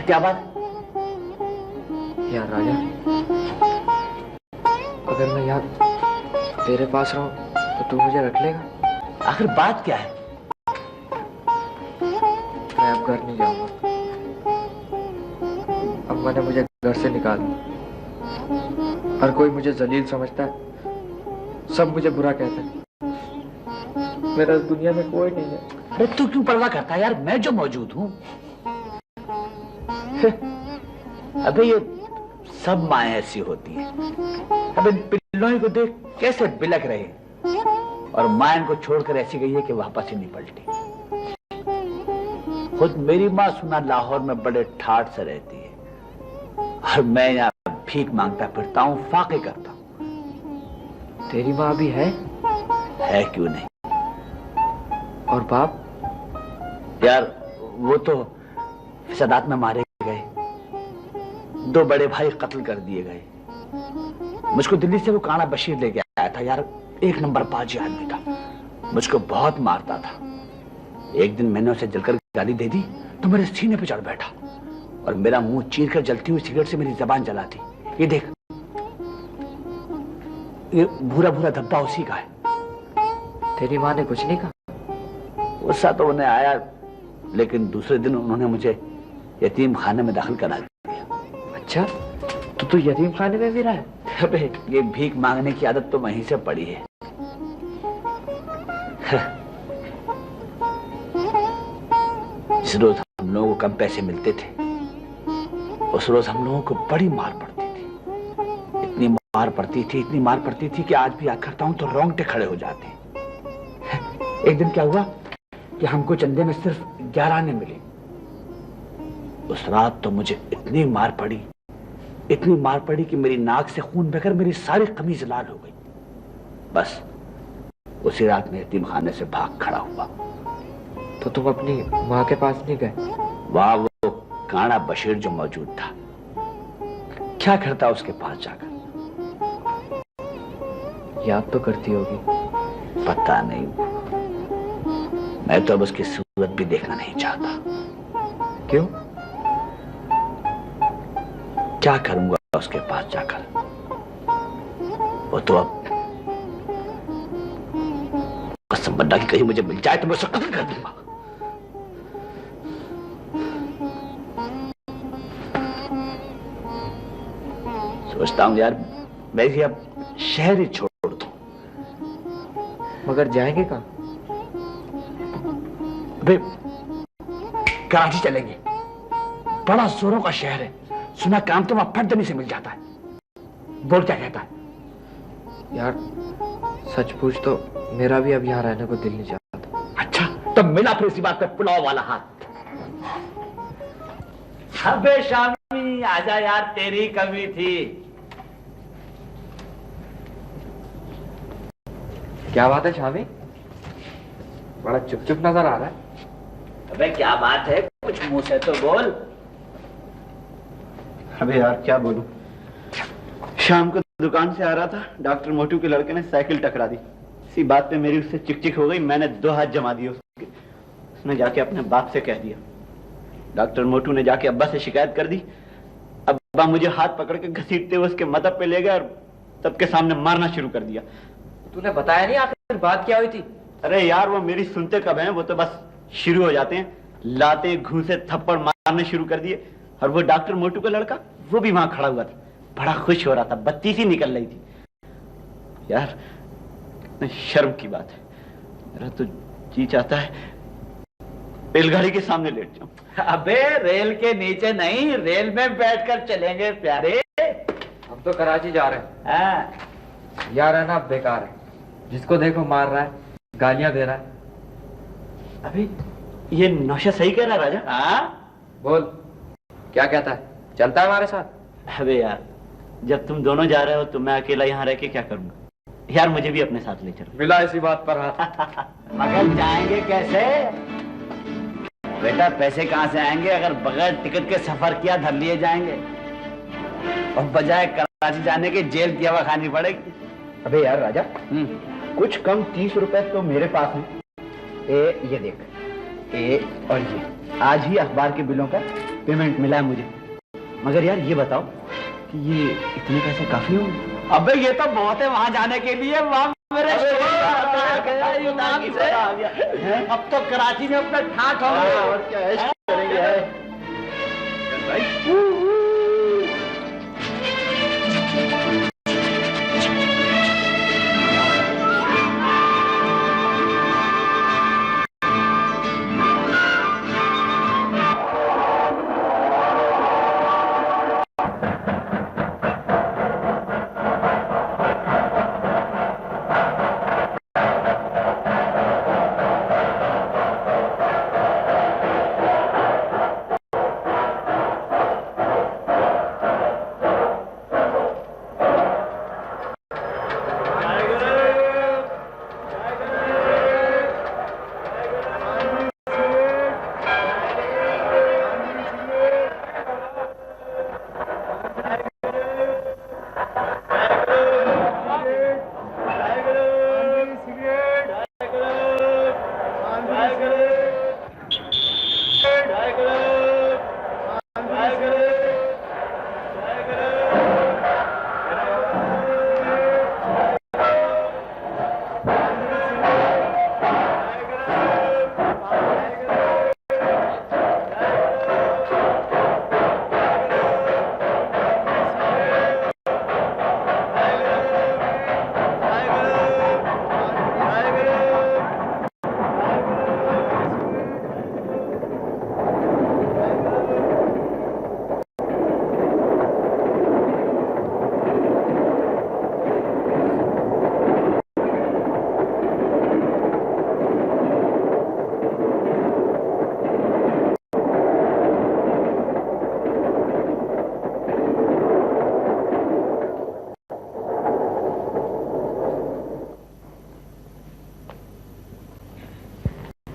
क्या बात? यार राजा, अगर मैं यहाँ तेरे पास रहूं तो तू मुझे रख लेगा? आखिर बात क्या है? मैं अब घर नहीं जाऊंगा। अम्मा ने मुझे घर से निकाल दिया। हर कोई मुझे जलील समझता है, सब मुझे बुरा कहते हैं। मेरा इस दुनिया में कोई नहीं है। अरे तू क्यों परवाह करता है यार, मैं जो मौजूद हूं। अबे ये सब माएँ ऐसी होती हैं। अब इन पिल्लों को देख कैसे बिलक रहे, और माँ इनको छोड़कर ऐसी गई है कि वापस ही नहीं पलटी। खुद मेरी माँ सुना लाहौर में बड़े ठाठ से रहती है, और मैं यहाँ भीख मांगता फिरता हूँ, फाके करता हूँ। तेरी माँ भी है? है क्यों नहीं। और बाप? यार वो तो सदात में मारे गए, 2 बड़े भाई कत्ल कर दिए गए। मुझको दिल्ली से वो काना बशीर लेके आया था यार, 1 नंबर पाजी आदमी था, मुझको बहुत मारता था। एक दिन मैंने उसे जलकर गाली दे दी तो मेरे सीने पे चढ़ बैठा और मेरा मुंह चीर कर जलती हुई सिगरेट से मेरी जबान जला दी। ये देख, ये भूरा भूरा धब्बा उसी का है। तेरी माँ ने कुछ नहीं कहा? गुस्सा तो उन्हें आया, लेकिन दूसरे दिन उन्होंने मुझे यतीम खाने में दाखिल करा दिया। अच्छा, तो तू यतीम खाने में भी रहा है? अबे ये भीख मांगने की आदत तो वहीं से पड़ी है। जिस रोज हम लोगों को कम पैसे मिलते थे, उस रोज हम लोगों को बड़ी मार पड़ती थी। इतनी मार पड़ती थी कि आज भी याद करता हूं तो रोंगटे खड़े हो जाते। एक दिन क्या हुआ कि हमको चंदे में सिर्फ 11 आने मिले। उस रात तो मुझे इतनी मार पड़ी कि मेरी नाक से खून बहकर मेरी सारी कमीज लाल हो गई। बस उसी रात में यतीम खाने से भाग खड़ा हुआ। तो तुम अपनी माँ के पास नहीं गए? वहां वो काना बशीर जो मौजूद था, क्या करता उसके पास जाकर? याद तो करती होगी। पता नहीं, मैं तो अब उसकी सूरत भी देखना नहीं चाहता। क्यों? क्या करूंगा उसके पास जाकर? वो तो अब कसम बंदा की कहीं मुझे मिल जाए तो मैं उसे कत्ल कर दूंगा। सोचता हूं यार मैं भी अब शहर ही छोड़ दूं। मगर जाएंगे कहां? अबे कराची चलेंगे, बड़ा जोरों का शहर है, सुना काम तो वहां फटदनी से मिल जाता है। बोल क्या कहता है? यार सच पूछ तो मेरा भी अब यहाँ रहने को दिल नहीं चाहता। अच्छा, तो मिला फिर इसी बात पे पुलाव वाला हाथ। अबे शामी आजा यार, तेरी कमी थी। क्या बात है शामी, बड़ा चुप चुप नजर आ रहा है। अबे क्या बात है, कुछ मुंह से तो बोल। अबे यार क्या बोलूं, शाम को दुकान से आ रहा था, डॉक्टर मोटू के लड़के ने साइकिल टकरा दी। इसी बात पे मेरी उससे चिक हो गई, मैंने 2 हाथ जमा दिए उसके। उसने जाके अपने बाप से कह दिया। डॉक्टर मोटू ने जाके अब्बा से शिकायत कर दी। अब्बा मुझे हाथ पकड़ के घसीटते हुए उसके मदद पे ले गए और सबके सामने मारना शुरू कर दिया। तूने बताया नहीं आखिर बात क्या हुई थी? अरे यार वो मेरी सुनते कब हैं, वो तो बस शुरू हो जाते हैं। लाते घूसे थप्पड़ मारने शुरू कर दिए। और वो डॉक्टर मोटू का लड़का वो भी वहां खड़ा हुआ था, बड़ा खुश हो रहा था, बत्ती सी निकल रही थी। यार शर्म की बात है, मेरा तो जी चाहता है रेलगाड़ी के सामने लेट जाऊं। अबे रेल के नीचे नहीं, रेल में बैठकर चलेंगे प्यारे। हम तो कराची जा रहे हैं। यार रहना अब बेकार है, जिसको देखो मार रहा है, गालियां दे रहा है। अभी ये नौशा सही कह रहा है राजा। हाँ बोल, क्या कहता है? चलता है हमारे साथ? अबे यार जब तुम दोनों जा रहे हो तो मैं अकेला यहाँ रह के क्या करूंगा? यार मुझे भी अपने साथ ले चलो। मिला इसी बात पर हाथ। मगर जाएंगे कैसे बेटा? पैसे कहां से आएंगे अगर बगैर टिकट के सफर किया धर लिए जाएंगे, और बजाय कराची जाने के जेल की हवा खानी पड़ेगी। अबे यार राजा, कुछ कम 30 रुपए तो मेरे पास हैं। ये देख, ये और ये आज ही अखबार के बिलों का पेमेंट मिला है मुझे। मगर यार ये बताओ कि ये इतने पैसे काफी होंगे? अबे ये तो बहुत है वहां जाने के लिए। वहां मेरे अब तो कराची में अपना ठाठ होंगे। और क्या ऐश करेंगे भाई।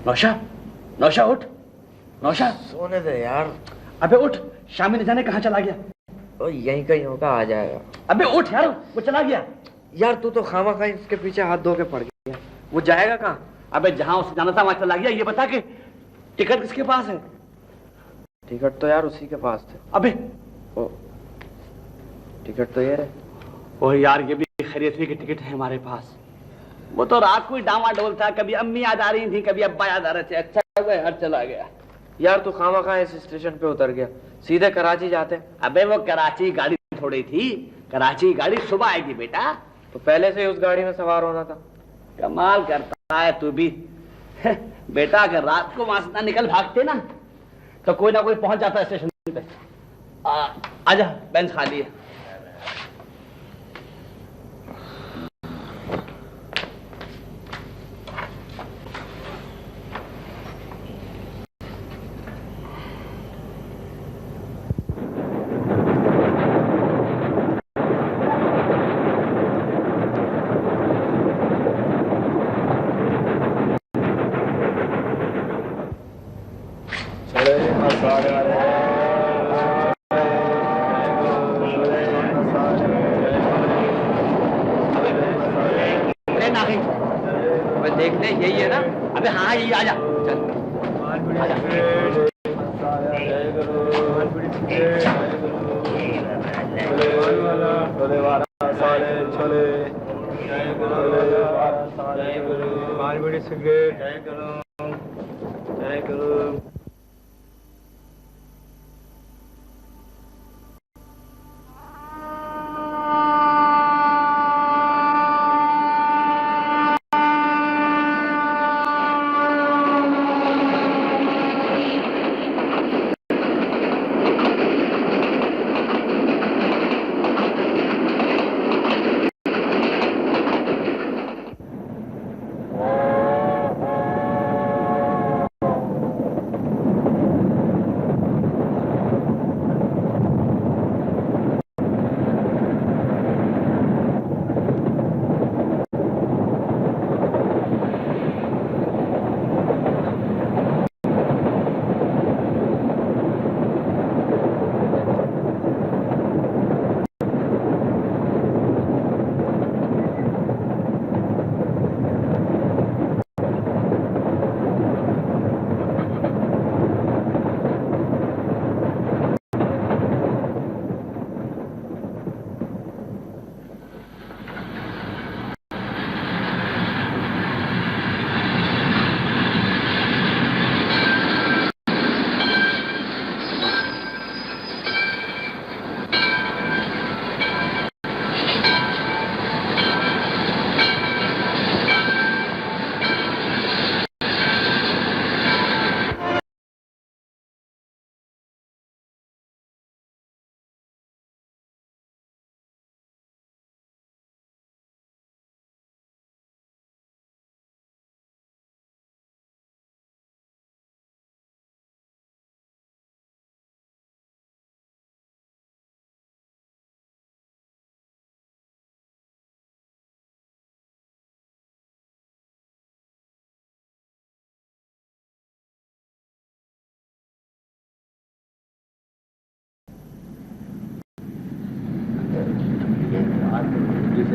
नौशा, नौशा उठ, नौशा सोने दे यार। अबे उठ, शामी न जाने कहाँ चला गया। ओ यहीं कहीं होगा, आ जाएगा। अबे उठ यार, वो चला गया। यार तू तो खामा इसके पीछे हाथ धो के पड़ गया। वो जाएगा कहाँ? अबे जहाँ उसे जाना था वहां चला गया। ये बता के टिकट किसके पास है? टिकट तो यार उसी के पास थे। अबे ओ टिकट तो ये रहे। ओ यार ये भी खरीदने की टिकट है हमारे पास। वो तो रात को ही डामाडोल था, कभी अम्मी याद आ रही थी, कभी अब्बा याद आ रहे थे। अच्छा हुआ यार चला गया। यार तू खामा इस स्टेशन पे उतर गया, सीधे कराची जाते। अबे वो कराची गाड़ी थोड़ी थी, कराची गाड़ी सुबह आएगी बेटा। तो पहले से ही उस गाड़ी में सवार होना था। कमाल करता है तू भी बेटा। अगर रात को वहां से ना निकल भागते ना तो कोई ना कोई पहुंच जाता है स्टेशन पे। आजा, बेंच खाली है। देखते यही है ना? अबे हाँ यही, आजा चल आजा।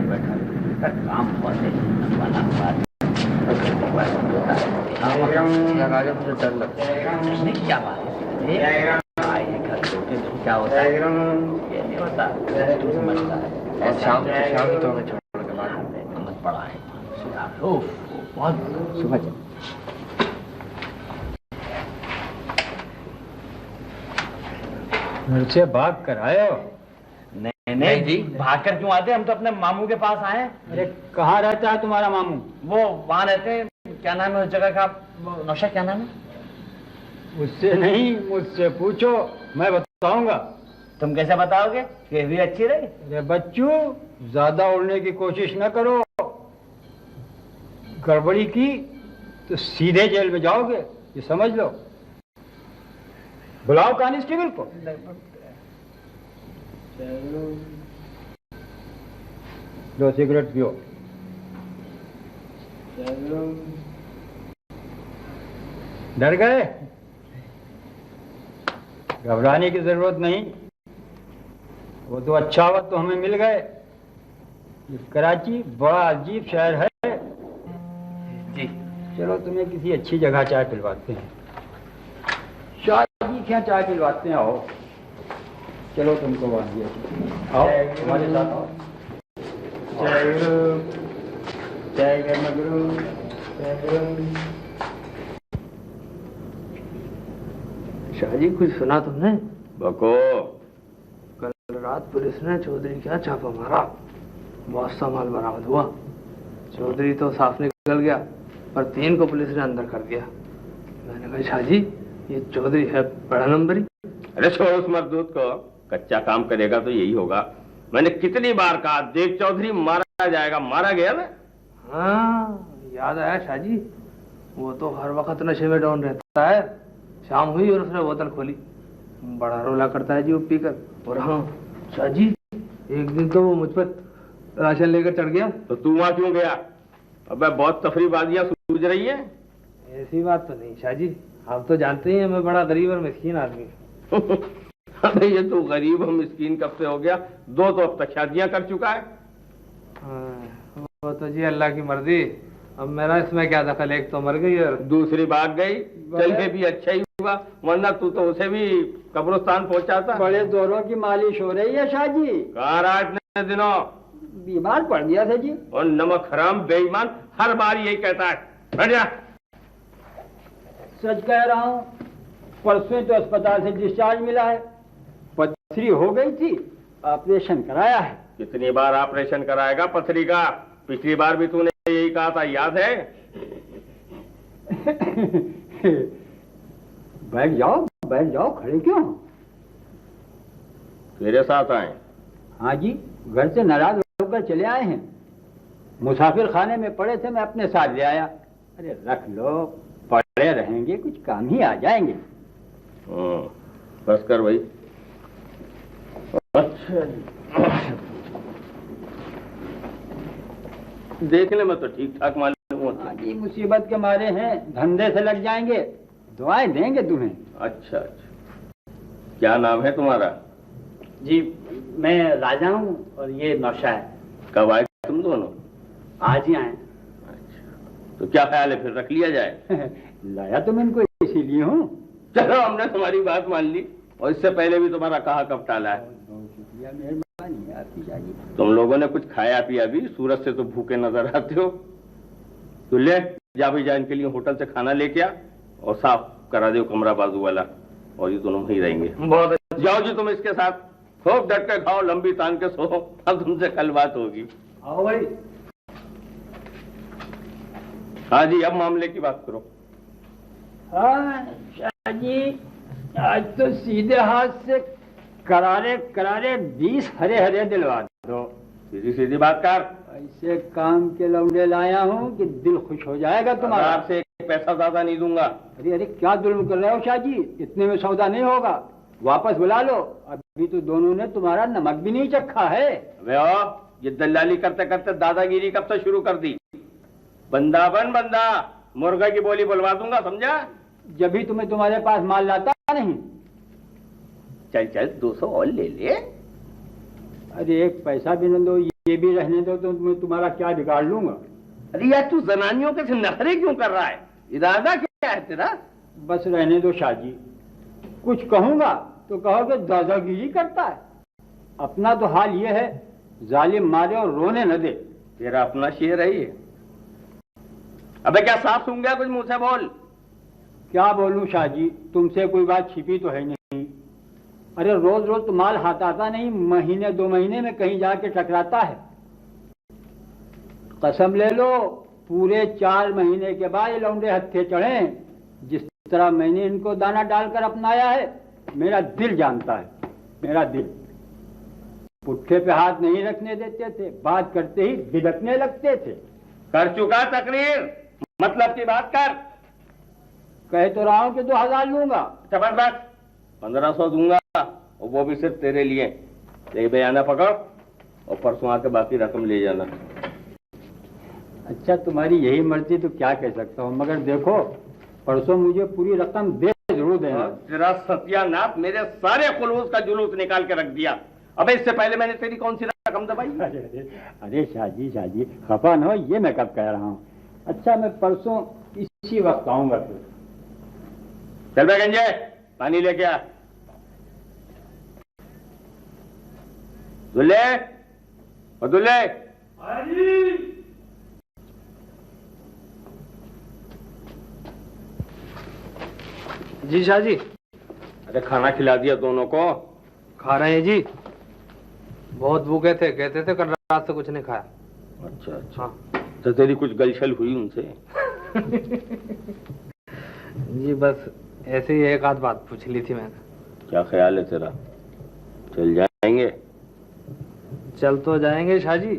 से बैठा काम बहुत है वाला बात राजा मुझे डर लगता है। नहीं क्या बात है आए हैं घर छोटे तो क्या होता है ये नहीं होता तू समझता है और शाम ही तो हमें छोड़ के बाहर मत पड़ा है बहुत सुबह चल घर से भाग कर आए हो? नहीं जी भाग कर क्यों आते हम तो अपने मामू के पास आए हैं। अरे कहाँ रहता है तुम्हारा मामू? वो वहाँ रहते हैं क्या नाम है उस जगह का नौशा क्या नाम है उससे नहीं मुझसे पूछो मैं बताऊंगा। तुम कैसे बताओगे कि भी अच्छी रही। अरे बच्चू ज्यादा उड़ने की कोशिश न करो, गड़बड़ी की तो सीधे जेल में जाओगे ये समझ लो। बुलाओ कांस्टेबल को। दो सिगरेट पियो। डर गए? घबराने की जरूरत नहीं, वो तो अच्छा वक्त तो हमें मिल गए। ये कराची बड़ा अजीब शहर है जी। चलो तुम्हें किसी अच्छी जगह चाय पिलवाते हैं, शादी क्या चाय पिलवाते हैं। आओ चलो तुमको वादी आओ हमारे साथ आओ। जय गुरु जय गुरु जय गुरु। शाहजी कुछ सुना तुमने? बको कल रात पुलिस ने चौधरी क्या छापा मारा, बहुत सा माल बरामद हुआ। चौधरी तो साफ निकल गया पर 3 को पुलिस ने अंदर कर दिया। मैंने कहा शाहजी ये चौधरी है बड़ा नंबरी। अरे छोड़ उस मजदूर को, कच्चा काम करेगा तो यही होगा। मैंने कितनी बार कहा देख चौधरी मारा जाएगा, मारा गया ना। हाँ याद आया शाहजी, वो तो हर वक्त नशे में डाउन रहता है। शाम हुई और उसने बोतल खोली, बड़ा रोला करता है जी वो पीकर। और हाँ शाहजी एक दिन तो वो मुझ पर राशन लेकर चढ़ गया। तो तू वहां क्यों गया? अबे बहुत तफरीबाजियां सूझ रही है। ऐसी बात तो नहीं शाहजी, आप तो जानते हैं मैं बड़ा गरीब और मिस्कीन आदमी हूँ। अरे ये तो गरीब और मिस्कीन कब से हो गया? 2 तो अब तक शादियां कर चुका है। वो तो जी अल्लाह की मर्जी, अब मेरा इसमें क्या दखल। एक तो मर गई और दूसरी भाग गई, चलने भी अच्छा ही हुआ, वरना तू तो उसे भी कब्रिस्तान पहुंचाता। बड़े जोरों की मालिश हो रही है शाहजी। कहाँ रहा इतने दिनों? बीमार पड़ गया था जी। और नमक हराम बेईमान हर बार यही कहता है। बैठ जा। सच कह रहा हूँ, परसों तो अस्पताल से डिस्चार्ज मिला है। पथरी हो गई थी, ऑपरेशन कराया है। कितनी बार ऑपरेशन कराएगा पथरी का? पिछली बार भी तूने यही कहा था, याद है? बैठ जाओ खड़े क्यों? तेरे साथ आए? हाँ जी, घर से नाराज होकर चले आए हैं। मुसाफिर खाने में पड़े थे, मैं अपने साथ ले आया। अरे रख लो, पड़े रहेंगे कुछ काम ही आ जाएंगे। बस कर भाई। अच्छा देखने में तो ठीक ठाक मालूम होता है। जी मुसीबत के मारे हैं, धंधे से लग जाएंगे, दुआएं देंगे तुम्हें। अच्छा अच्छा, क्या नाम है तुम्हारा? जी मैं राजा हूँ और ये नौशा है। कब आए तुम दोनों? आज ही आए। अच्छा, तो क्या ख्याल है फिर रख लिया जाए? लाया तुम इनको इसीलिए हूँ। चलो हमने तुम्हारी बात मान ली, और इससे पहले भी तुम्हारा कहा कब टाला है। मेहरबानी आपकी शादी। तुम लोगों ने कुछ खाया पिया भी? सूरज से तो भूखे नजर आते हो। तो ले जा भाई, जा इनके लिए होटल से खाना लेके आ और साफ करा दो कमरा बाजू वाला, और ये दोनों वहीं रहेंगे। बहुत जाओ जी तुम इसके साथ, खूब डट के खाओ, लंबी तान के सो, अब तुमसे कल बात होगी। आओ भाई। हाँ जी, अब मामले की बात करो। हाँ शाहजी, आज तो सीधे हाथ से करारे करारे 20 हरे हरे दिलवा दो। सीधी सीधी बात कर। ऐसे काम के लौंडे लाया हूँ कि दिल खुश हो जाएगा तुम्हारा। आपसे एक पैसा ज्यादा नहीं दूंगा। अरे अरे क्या जुल्म कर रहे हो शाहजी, इतने में सौदा नहीं होगा, वापस बुला लो। अभी तो दोनों ने तुम्हारा नमक भी नहीं चखा है। वे ये दलाली करते करते दादागिरी कब से शुरू कर दी? बंदा बन बंदा, मुर्गा की बोली बुलवा दूंगा, समझा? जब भी तुम्हें तुम्हारे पास माल लाता नहीं। चल चल 200 और ले ले। अरे एक पैसा भी न दो, ये भी रहने दो तो मैं तुम्हारा क्या बिगाड़ लूंगा। अरे यार तू जनानियों के से नखरे क्यों कर रहा है? इरादा क्या है तेरा? बस रहने दो शाहजी, कुछ कहूंगा तो कहोगे दादागिरी करता है। अपना तो हाल ये है, जालिम मारे और रोने न दे। तेरा अपना शेर है ये। अबे क्या साफ सुन गया? कुछ मुंह से बोल। क्या बोलूं शाहजी, तुमसे कोई बात छिपी तो है नहीं। अरे रोज रोज तो माल हाथ आता नहीं, महीने 2 महीने में कहीं जाके टकराता है। कसम ले लो, पूरे 4 महीने के बाद ये लौंडे हत्थे चढ़े। जिस तरह मैंने इनको दाना डालकर अपनाया है, मेरा दिल जानता है, मेरा दिल। पुट्ठे पे हाथ नहीं रखने देते थे, बात करते ही धिड़कने लगते थे। कर चुका तकरीर, मतलब की बात कर। कह तो रहा हूं कि 2000 लूंगा। जबरदस्त, 1500 दूंगा, और वो भी सिर्फ तेरे लिए। ये बयाना पकड़ और परसों आके बाकी रकम ले जाना। अच्छा, तुम्हारी यही मर्जी तो क्या कह सकता हूँ, मगर देखो परसों मुझे पूरी रकम दे जरूर देना। तेरा सत्यानाश, मेरे सारे खुलूस का जुलूस निकाल के रख दिया। अबे इससे पहले मैंने तेरी कौन सी रकम दबाई? अरे शाहजी खफा न हो, ये मैं कब कह रहा हूँ। अच्छा, मैं परसों इसी वक्त आऊंगा फिर। चल बे गंजे, पानी लेके आ। दुल्ले और दुल्ले। जी शाह जी। अरे खाना खिला दिया दोनों को? खा रहे हैं जी, बहुत भूखे थे, कहते थे कल रात से कुछ नहीं खाया। अच्छा अच्छा। हाँ। तो तेरी कुछ गलछल हुई उनसे? जी बस ऐसे ही एक आध बात पूछ ली थी मैंने। क्या ख्याल है तेरा, चल जाएंगे? चल तो जाएंगे शाह जी,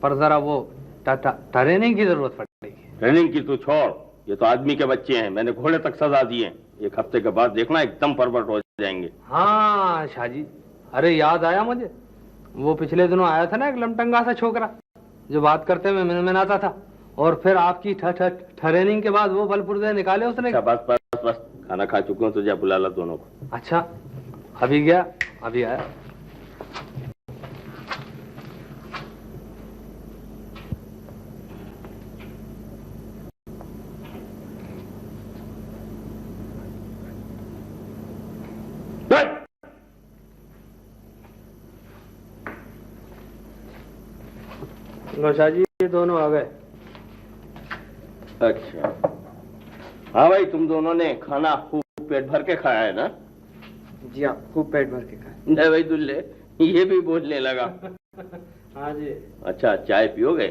पर जरा वो ट्रेनिंग की जरूरत पड़ेगी। ट्रेनिंग की तू छोड़, ये तो आदमी के बच्चे हैं, मैंने घोड़े तक सजा दिए हैं। 1 हफ्ते के बाद देखना एकदम परवट हो जाएंगे। हाँ शाह जी, अरे याद आया मुझे, वो पिछले दिनों आया था ना एक लमटंगा सा छोकरा, जो बात करते हुए मिनमिनाता था, और फिर आपकी ट्रेनिंग के बाद वो बलपुर्जे निकाले उसने। अच्छा बस बस बस, खाना खा चुके हो तो जा बुला ला दोनों को। अच्छा, अभी गया, अभी आया। शाह जी ये दोनों आ गए। अच्छा हाँ भाई, तुम दोनों ने खाना खूब पेट भर के खाया है ना? जी हाँ, खूब पेट भर के खाए। नहीं भाई दुल्ले, ये भी बोलने लगा। हाँ जी। अच्छा, चाय पियोगे?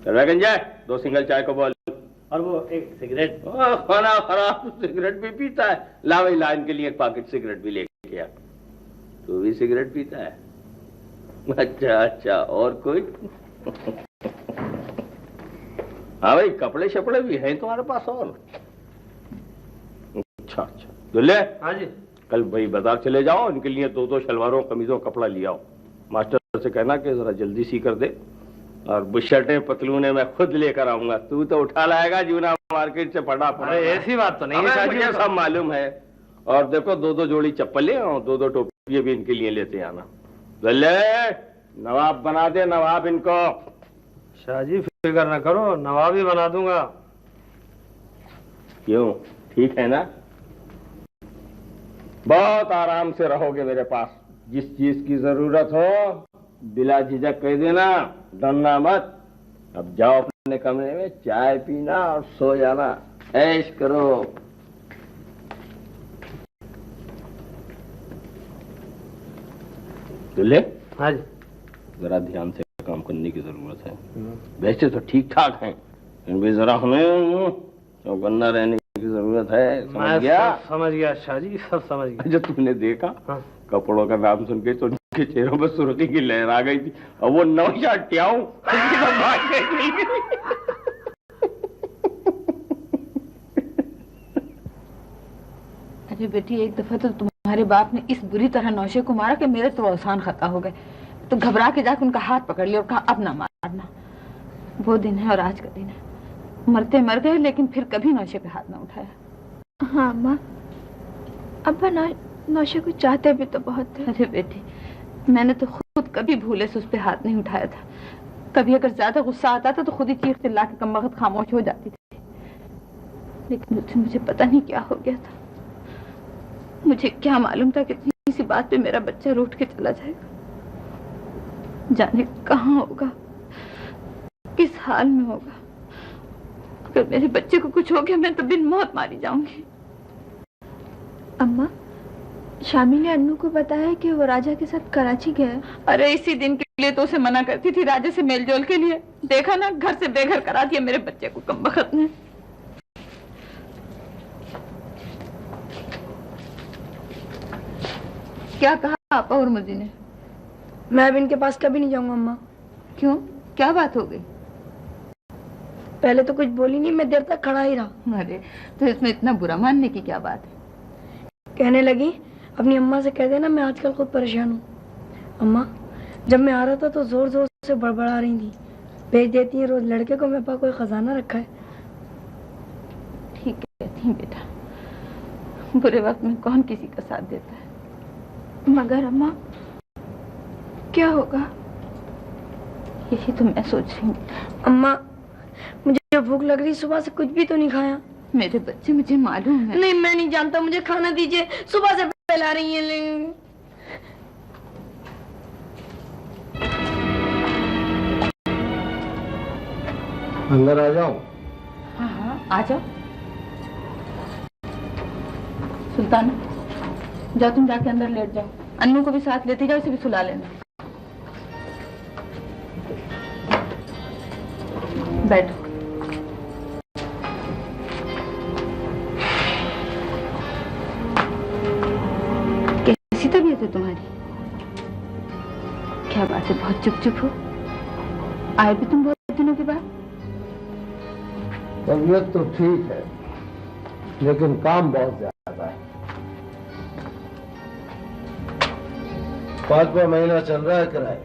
गंजा 2 सिंगल चाय को बोल। और वो एक सिगरेट। खाना खराब, सिगरेट भी पीता है। ला भाई, ला इनके लिए 1 पैकेट सिगरेट भी लेके आ। तू भी सिगरेट पीता है? अच्छा अच्छा, और कोई? हाँ भाई, कपड़े शपड़े भी हैं तुम्हारे पास? और अच्छा अच्छा। दुल्ले। हाँ जी। कल भाई बाजार चले जाओ, इनके लिए 2-2 शलवारों कमीजों कपड़ा ले आओ। मास्टर से कहना कि जरा जल्दी सी कर दे, और बुशर्टें पतलूने मैं खुद लेकर आऊंगा। तू तो उठा लाएगा जूना मार्केट से पड़ा पड़ा। अरे ऐसी बात तो नहीं है, मुझे सब मालूम है। और देखो 2-2 जोड़ी चप्पलें और 2-2 टोपियां भी इनके लिए लेते आना। दुल्ले, नवाब बना दे, नवाब इनको। शाह जी फिक्र न करो, नवाब ही बना दूंगा। क्यों, ठीक है ना? बहुत आराम से रहोगे मेरे पास। जिस चीज की जरूरत हो बिला झिझक कह देना, डरना मत। अब जाओ अपने कमरे में, चाय पीना और सो जाना, ऐश करो। दुल्ले। हाँ जी। जरा ध्यान से काम करने की जरूरत है। वैसे तो ठीक ठाक हैं, लेकिन भी जरा हमें चौकन्ना रहने की जरूरत है। समझ गया? समझ गया शाह जी, सब समझ गया। जो तुमने देखा, हाँ। कपड़ों का नाम सुन के तो उनके चेहरों पर सुर्खी की लहर आ गई थी, और वो नौशाद ट्याऊ अरे बेटी, एक दफा तो तुम्हारे बाप ने इस बुरी तरह नौशे को मारा कि मेरे तो अवसान खता हो गए। तो घबरा के जाकर उनका हाथ पकड़ लिया और कहा अब ना मारना। वो दिन है और आज का दिन है। मरते मर गए, लेकिन फिर कभी नौशे पे हाथ ना उठाया। हाँ माँ, अब्बा नौशे को चाहते भी तो बहुत थे। अरे बेटी, मैंने तो खुद कभी भूले से उस पे हाथ नहीं उठाया था। कभी अगर ज्यादा गुस्सा आता था तो खुद ही चीख चिल्ला के कम वक्त खामोश हो जाती थी। लेकिन मुझे पता नहीं क्या हो गया था। मुझे क्या मालूम था कि इतनी सी बात पे मेरा बच्चा रूठ के चला जाएगा। जाने कहाँ होगा, किस हाल में होगा। अगर मेरे बच्चे को कुछ हो गया मैं तो बिन मौत मारी जाऊंगी। अम्मा, शामी ने अन्नू को बताया कि वो राजा के साथ कराची गया है। अरे इसी दिन के लिए तो उसे मना करती थी राजा से मेलजोल के लिए। देखा ना, घर से बेघर करा दिया मेरे बच्चे को कमबख्त ने। क्या कहा आपा और मुझे ने? मैं अब इनके पास कभी नहीं जाऊंगा अम्मा। क्यों, क्या बात हो गई? पहले तो कुछ बोली नहीं, मैं देर तक खड़ा ही रहा। अरे तो इसमें इतना बुरा मानने की क्या बात है? कहने लगी अपनी अम्मा से कह देना मैं आजकल खुद परेशान हूँ। अम्मा, जब मैं आ रहा था तो जोर जोर से बड़बड़ा रही थी, भेज देती है रोज लड़के को, मेरे पास कोई खजाना रखा है। ठीक कहती है बेटा, बुरे वक्त में कौन किसी का साथ देता है। मगर अम्मा क्या होगा? यही तो मैं सोच रही हूँ। अम्मा, मुझे भूख लग रही, सुबह से कुछ भी तो नहीं खाया। मेरे बच्चे, मुझे मालूम है। नहीं, मैं नहीं जानता, मुझे खाना दीजिए, सुबह से फैला रही है। अंदर आ जाओ। हाँ हाँ आ जाओ। सुल्तान, जाओ तुम जाके अंदर लेट जाओ। अन्नू को भी साथ लेते जाओ, इसे भी सुला लेना। बैठो। कैसी तबीयत है तुम्हारी? क्या बात है, बहुत चुप चुप हो? आए भी तुम बहुत दिनों के बाद? तबीयत तो ठीक है, लेकिन काम बहुत ज्यादा है। 5वां महीना चल रहा है किराए,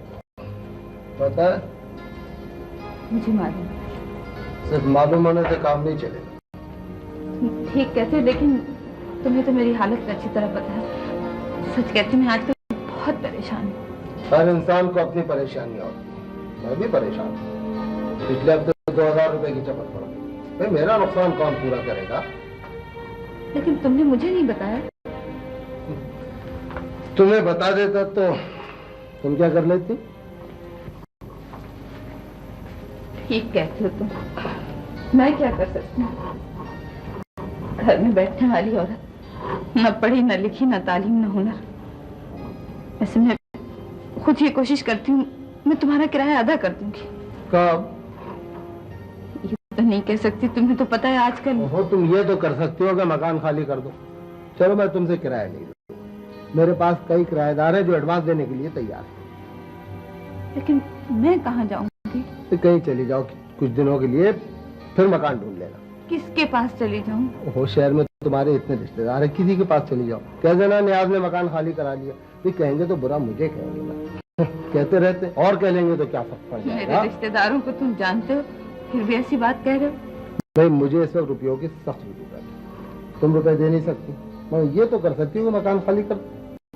पता है? मुझे मालूम। सिर्फ मालूम होने से काम नहीं चलेगा। ठीक कहते, लेकिन तुम्हें तो मेरी हालत में अच्छी तरह पता है। सच कहती, मैं आजकल बहुत परेशान हूँ। हर इंसान को अपनी परेशानियां होती है, मैं भी परेशान हूँ। पिछले हफ्ते 2000 रुपए की चपत पड़ गई। भाई मेरा नुकसान कौन पूरा करेगा? लेकिन तुमने मुझे नहीं बताया। तुम्हें बता देता तो तुम क्या कर लेती? ठीक कहते हो तुम, मैं क्या कर सकती हूँ? घर में बैठने वाली औरत, न पढ़ी न लिखी, न तालीम न हुनर। वैसे मैं खुद ही कोशिश करती हूँ, मैं तुम्हारा किराया अदा कर दूंगी। कब? ये तो नहीं कह सकती, तुम्हें तो पता है आजकल। हो, तुम ये तो कर सकती हो कि मकान खाली कर दो। चलो मैं तुमसे किराया नहीं दूंगा, मेरे पास कई किराएदार हैं जो एडवांस देने के लिए तैयार हैं। लेकिन मैं कहाँ जाऊंगी? तो कहीं चली जाओ कुछ दिनों के लिए, फिर मकान ढूंढ लेना। किसके पास चली जाऊं? हो, शहर में तुम्हारे इतने रिश्तेदार हैं, किसी के पास चली जाओ, कह देना नियाज ने मकान खाली करा लिया। भी कहेंगे तो बुरा मुझे कहेंगे ना। कहते रहते, और कह लेंगे तो क्या फर्क पड़ मेरे जाएगा? रिश्तेदारों को तुम जानते हो, फिर भी ऐसी बात कह रहे हो? भाई मुझे इस वक्त रुपयों की सख्त जरूरत है। तुम रुपए दे नहीं सकती, मैं ये तो कर सकती हूँ मकान खाली कर,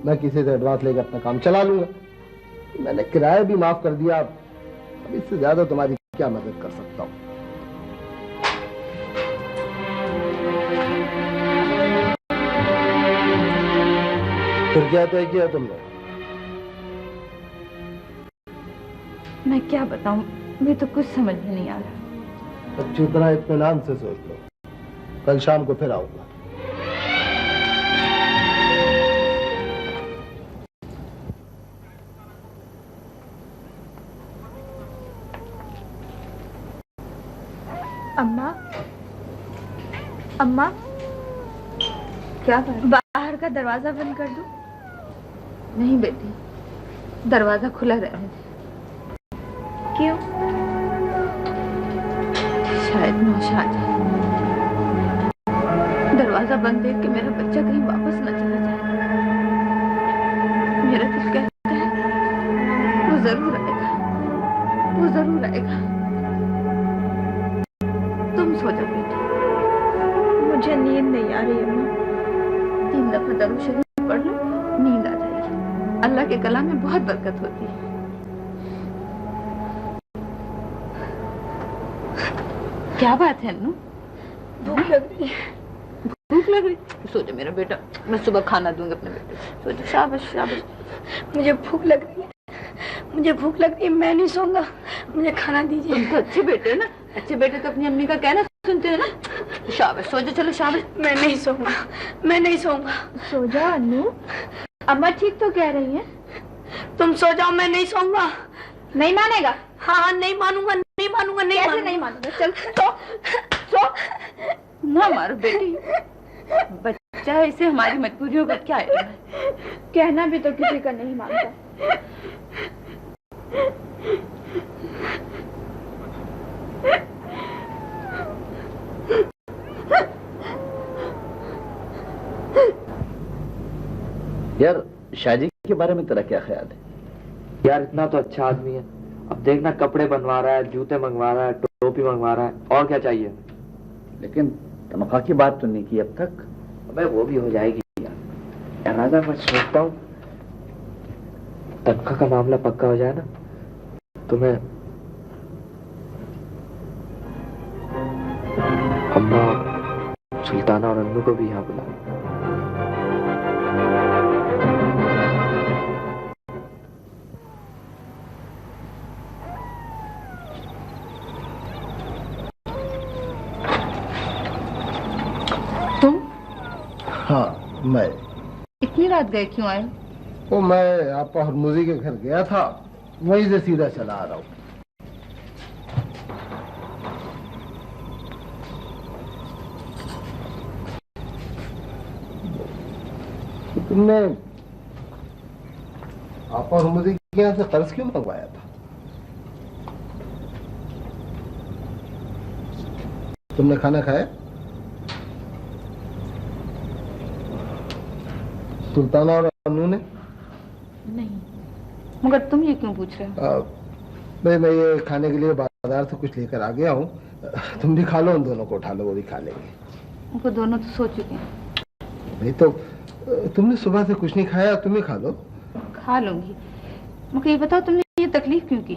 मैं किसी से एडवांस लेकर अपना काम चला लूंगा। मैंने किराया भी माफ कर दिया, अब इससे ज्यादा तुम्हारी क्या मदद कर सकता हूँ? फिर क्या तय किया तुमने? मैं क्या बताऊं, मुझे तो कुछ समझ में नहीं आ रहा। अच्छी तरह इत्मीनान से सोच लो, कल शाम को फिर आऊंगा। अम्मा, अम्मा, क्या बात? बाहर का दरवाजा बंद कर दूं? नहीं बेटी, दरवाजा खुला रहने दे। क्यों? शायद नौशा आ जाए। दरवाजा बंद देख के मेरा बच्चा कहीं वापस न चला जाए। मेरा दिल कहता है वो जरूर आएगा, वो जरूर आएगा। तुम सो जाओ बेटी। मुझे नींद नहीं आ रही अम्मा। 3 दफा दरूद शरीफ पढ़ लो, नींद आ जाएगी। अल्लाह के कलाम में बहुत बरकत होती है। क्या बात है अन्नू? भूख लग रही है। भूख लग रही? सो जा मेरा बेटा, मैं सुबह खाना दूंगी अपने बेटे को। सो जा, शाबाश शाबाश। मुझे भूख लग रही है, मुझे भूख लग रही है, मैं नहीं सोऊंगा, मुझे खाना दीजिए। तुम तो अच्छे बेटे ना, अच्छे बेटे तो अपनी अम्मी का कहना सुनते हैं ना। शाबाश, सो जा, चलो शाबाश। मैं नहीं सोऊंगा, मैं नहीं सोऊंगा। सो जा अन्नू, अम्मा ठीक तो कह रही हैं। तुम सो जाओ, मैं नहीं सोऊंगा। नहीं मानेगा? हाँ, नहीं मानूंगा, नहीं मानूंगा, नहीं कैसे मानूंगा। नहीं मानूंगा? चल सो। ना मारो बेटी, बच्चा है, इसे हमारी मजबूरियों का क्या है? कहना भी तो किसी का नहीं मानता। यार शादी के बारे में तेरा क्या ख्याल है? यार इतना तो अच्छा आदमी है, अब देखना कपड़े बनवा रहा है, जूते मंगवा रहा है, टोपी मंगवा रहा है, और क्या चाहिए? लेकिन तनख्वाह की बात तो नहीं की अब तक। अबे वो भी हो जाएगी यार राजा, मैं सोचता हूँ तनख्वाह का मामला पक्का हो जाए ना तो मैं अम्मा, सुल्ताना और अन्नू को भी यहाँ बुला। तुम? हाँ मैं। इतनी रात गए क्यों आए? वो मैं आपा हरमुजी के घर गया था, वहीं से सीधा चला आ रहा हूँ। तुमने आपा हरमुजी के यहाँ से कर्ज क्यों मंगवाया था? तुमने खाना खाया? सुल्ताना और अन्नू ने? नहीं, मगर तुम ये क्यों पूछ रहे हो? मैं ये खाने के लिए बाजार से कुछ लेकर आ गया हूँ, तुम भी खा लो, उन दोनों को उठा लो, वो भी खा लेंगे। वो दोनों तो सो चुके हैं। नहीं तो तुमने सुबह से कुछ नहीं खाया, तुम ही खा लो। खा लूंगी, मुझे ये बताओ तुमने ये तकलीफ क्यों की?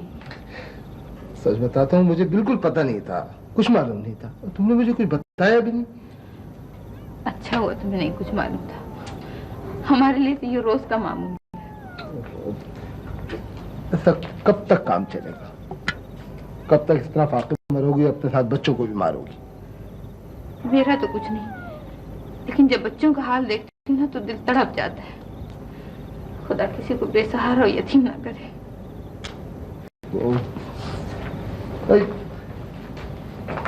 सच बताता हूँ, मुझे बिल्कुल पता नहीं था, कुछ मालूम नहीं था, तुमने मुझे कुछ बताया भी नहीं। अच्छा हुआ तुम्हें नहीं कुछ मालूम था, हमारे लिए तो ये रोज का मामूल है। ऐसा कब तक काम चलेगा? कब तक इस तरह फाकिर मरोगी, अपने साथ बच्चों को भी मारोगी? मेरा तो कुछ नहीं, लेकिन जब बच्चों का हाल देखती हूँ ना तो दिल तड़प जाता है। खुदा किसी को बेसहारा और यतीम ना करे।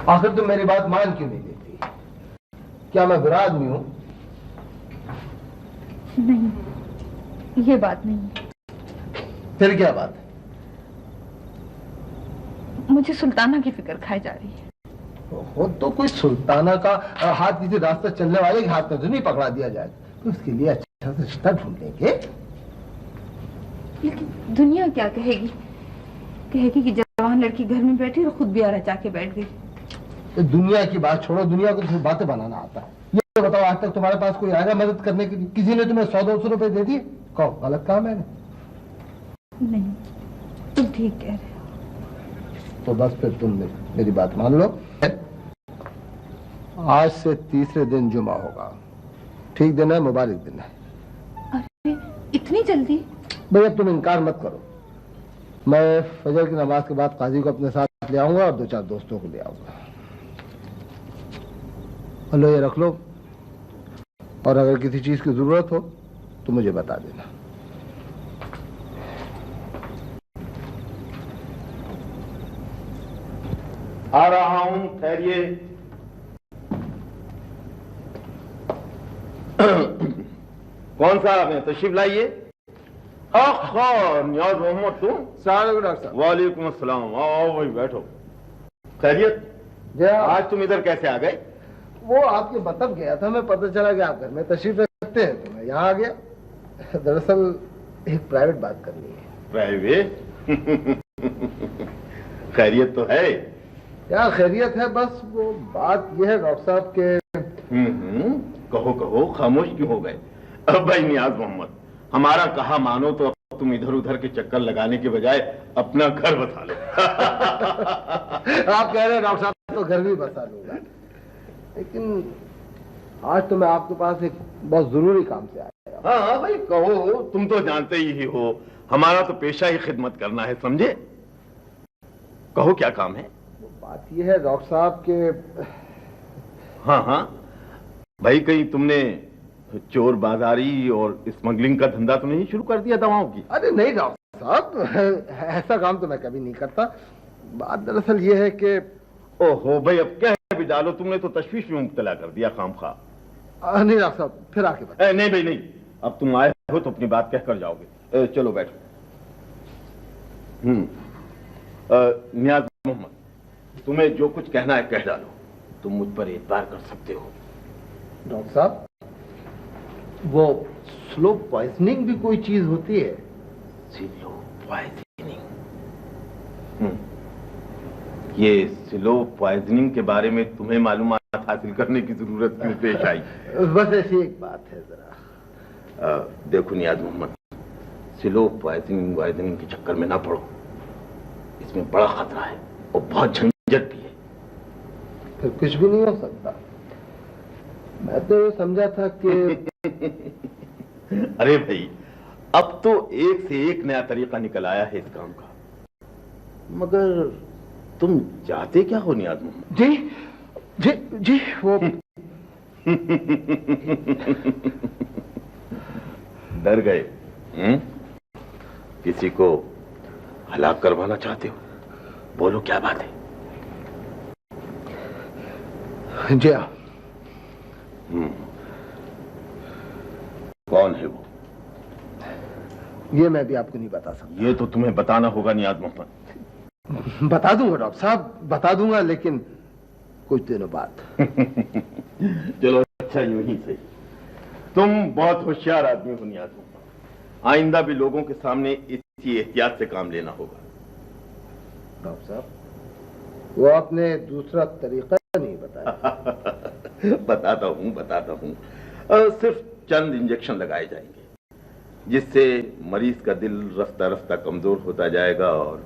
आखिर तुम मेरी बात मान क्यों नहीं लेती? क्या मैं बुरा आदमी हूँ? नहीं, ये बात नहीं है। फिर क्या बात है? मुझे सुल्ताना की फिक्र खाई जा रही है। हो तो कोई सुल्ताना का हाथ किसी रास्ते चलने वाले के हाथ में तो नहीं पकड़ा दिया जाए, तो उसके लिए अच्छा से रिश्ता ढूंढेंगे। लेकिन दुनिया क्या कहेगी? कहेगी कि जवान लड़की घर में बैठी और खुद भी आरा चाके बैठ गई। तो दुनिया की बात छोड़ो, दुनिया को तो बातें बनाना आता है। ये बताओ, आज तक तुम्हारे पास कोई आएगा मदद करने के लिए? किसी ने तुम्हें 100-200 रुपए दे दिए? कहो गलत काम है? नहीं, तुम ठीक कह रहे हो। तो बस फिर तुम मेरी बात मान लो। आज से तीसरे दिन जुमा होगा, ठीक दिन है, मुबारक दिन है। अरे इतनी जल्दी? भैया तुम इनकार मत करो, मैं फजर की नमाज के बाद काजी को अपने साथ ले आऊंगा और 2-4 दोस्तों को ले आऊंगा। लो ये रख लो, और अगर किसी चीज की जरूरत हो तो मुझे बता देना। आ रहा हूं, ठहरिए। कौन साहब हैं? तशरीफ लाइए। नियाज मोहम्मद तुम? डॉक्टर साहब। वालेकुम अस्सलाम। आओ भाई बैठो। खैरियत? आज तुम इधर कैसे आ गए? वो आपके मतलब गया था, मैं पता चला कि आप घर में तशरीफ रखते हैं तो मैं यहाँ आ गया। दरअसल एक प्राइवेट बात करनी है। प्राइवेट? खैरियत तो है? क्या खैरियत है, बस वो बात यह है डॉक्टर साहब के। कहो कहो, खामोश क्यों हो गए? अब भाई नियाज मोहम्मद, हमारा कहा मानो तो तुम इधर उधर के चक्कर लगाने के बजाय अपना घर बसा लो। आप कह रहे हैं डॉक्टर साहब तो घर भी बसा लूंगा, लेकिन आज तो मैं आपके पास एक बहुत जरूरी काम से आया। हाँ भाई कहो, तुम तो जानते ही हो हमारा तो पेशा ही खिदमत करना है, समझे? कहो क्या काम है? बात यह है डॉक्टर साहब के, हाँ हाँ भाई, कहीं तुमने चोर बाजारी और स्मगलिंग का धंधा तो नहीं शुरू कर दिया दवाओं की? अरे नहीं डॉक्टर साहब, ऐसा काम तो मैं कभी नहीं करता। बात दरअसल ये है कि ओहो भाई, अब क्या भी डालो, तुमने तो तशवीश में मुब्तला कर दिया खामखा। नहीं डॉक्टर साहब, फिर आके बता। नहीं भाई नहीं, अब तुम आए हो तो अपनी बात कह कर जाओगे। चलो बैठो। नियाज मोहम्मद, तुम्हें जो कुछ कहना है कह डालो, तुम मुझ पर एतबार कर सकते हो। डॉक्टर साहब, वो स्लो पॉइजनिंग भी कोई चीज होती है? Slow poisoning? ये स्लो पॉइजनिंग के बारे में तुम्हें मालूमात हासिल करने की जरूरत क्यों पेश आई? बस ऐसी एक बात है जरा। देखो नियाज मोहम्मद, स्लो पॉइजनिंग के चक्कर में ना पड़ो, इसमें बड़ा खतरा है और बहुत झंझट भी है। फिर कुछ भी नहीं हो सकता? मैं तो ये समझा था कि अरे भाई, अब तो एक से एक नया तरीका निकल आया है इस काम का। मगर तुम चाहते क्या हो नियाज मोहम्मद? जी जी जी, वो डर गए? किसी को हलाक करवाना चाहते हो? बोलो क्या बात है? जी हाँ। कौन है वो? ये मैं भी आपको नहीं बता सकता। ये तो तुम्हें बताना होगा नियाज मोहम्मद। बता दूंगा डॉक्टर साहब, बता दूंगा, लेकिन कुछ दिनों बाद। चलो अच्छा, यूं ही सही। तुम बहुत होशियार आदमी हो नियाज मोहम्मद, आइंदा भी लोगों के सामने इसी एहतियात से काम लेना होगा। डॉक्टर साहब, वो आपने दूसरा तरीका नहीं बताया। बताता हूँ। सिर्फ चंद इंजेक्शन लगाए जाएंगे, जिससे मरीज का दिल रफ्ता रफ्ता कमजोर होता जाएगा और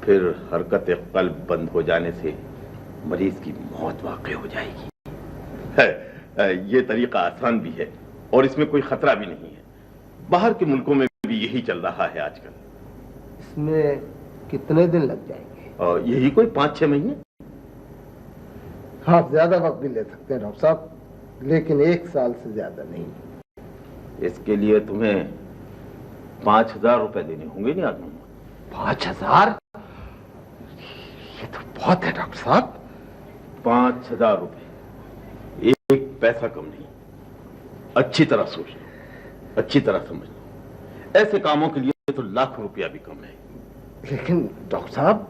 फिर हरकत कल्ब बंद हो जाने से मरीज की मौत वाक़ई हो जाएगी। ये तरीका आसान भी है और इसमें कोई खतरा भी नहीं है। बाहर के मुल्कों में भी यही चल रहा है आजकल। इसमें कितने दिन लग जाएंगे? यही कोई 5-6 महीने। आप ज्यादा वक्त भी ले सकते हैं डॉक्टर साहब, लेकिन 1 साल से ज्यादा नहीं। इसके लिए तुम्हें 5,000 रुपए देने होंगे नहीं आदमी? 5,000? ये तो बहुत है डॉक्टर साहब। 5,000 रुपए, एक पैसा कम नहीं। अच्छी तरह सोच लो, अच्छी तरह समझ लो, ऐसे कामों के लिए तो लाख रुपया भी कम है। लेकिन डॉक्टर साहब,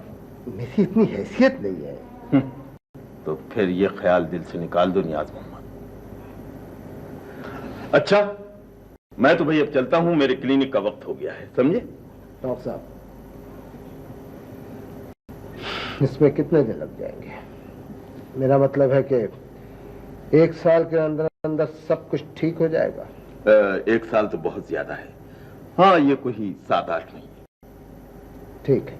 मेरी इतनी हैसियत नहीं है। तो फिर ये ख्याल दिल से निकाल दो नियाज मोहम्मद। अच्छा, मैं तो भाई अब चलता हूं, मेरे क्लिनिक का वक्त हो गया है, समझे? डॉक्टर साहब, इसमें कितने दिन लग जाएंगे? मेरा मतलब है कि 1 साल के अंदर अंदर सब कुछ ठीक हो जाएगा? 1 साल तो बहुत ज्यादा है। हाँ, ये कोई 7-8 नहीं। ठीक है,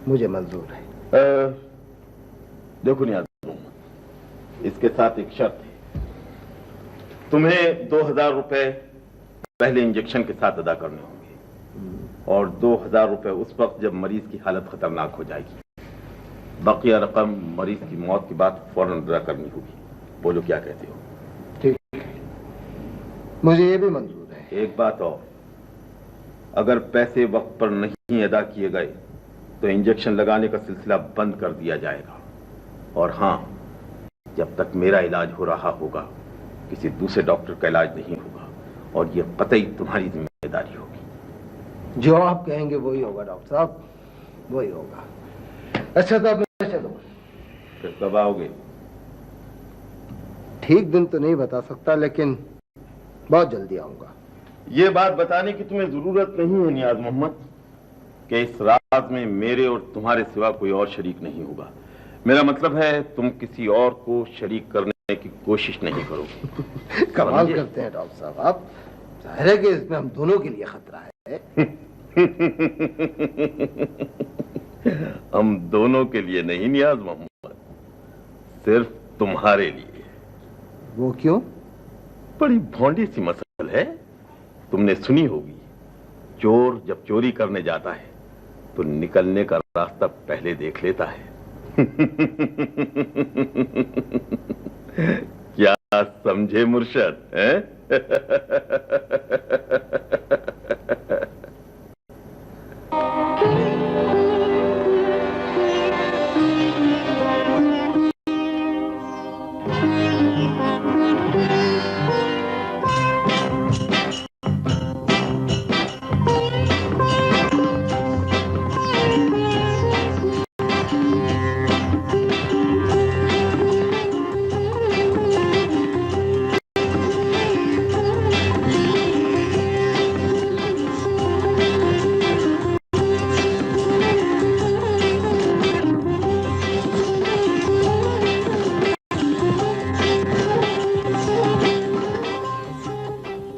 मुझे मंजूर है। देखो नियाज मोहम्मद, इसके साथ एक शर्त है। तुम्हें 2,000 रुपए पहले इंजेक्शन के साथ अदा करने होंगे और 2,000 रुपए उस वक्त जब मरीज की हालत खतरनाक हो जाएगी। बाकी रकम मरीज की मौत के बाद फौरन अदा करनी होगी। बोलो क्या कहते हो? ठीक है, मुझे ये भी मंजूर है। एक बात और, अगर पैसे वक्त पर नहीं अदा किए गए तो इंजेक्शन लगाने का सिलसिला बंद कर दिया जाएगा। और हाँ, जब तक मेरा इलाज हो रहा होगा किसी दूसरे डॉक्टर का इलाज नहीं होगा और ये कतई तुम्हारी जिम्मेदारी होगी। जो आप कहेंगे वही होगा डॉक्टर साहब, वही होगा। अच्छा, तो अब मैं चलूं? फिर कब आओगे? ठीक दिन तो नहीं बता सकता, लेकिन बहुत जल्दी आऊंगा। ये बात बताने की तुम्हें जरूरत नहीं है नियाज मोहम्मद कि इस राज में मेरे और तुम्हारे सिवा कोई और शरीक नहीं होगा। मेरा मतलब है तुम किसी और को शरीक करने की कोशिश नहीं करोगे। कमाल करते हैं डॉक्टर साहब आप। जाहिर है कि इसमें हम दोनों के लिए खतरा है। हम दोनों के लिए नहीं नियाज मोहम्मद, सिर्फ तुम्हारे लिए। वो क्यों? बड़ी भौंडी सी मसल है, तुमने सुनी होगी, चोर जब चोरी करने जाता है तो निकलने का रास्ता पहले देख लेता है। क्या समझे मुर्शद? हैं?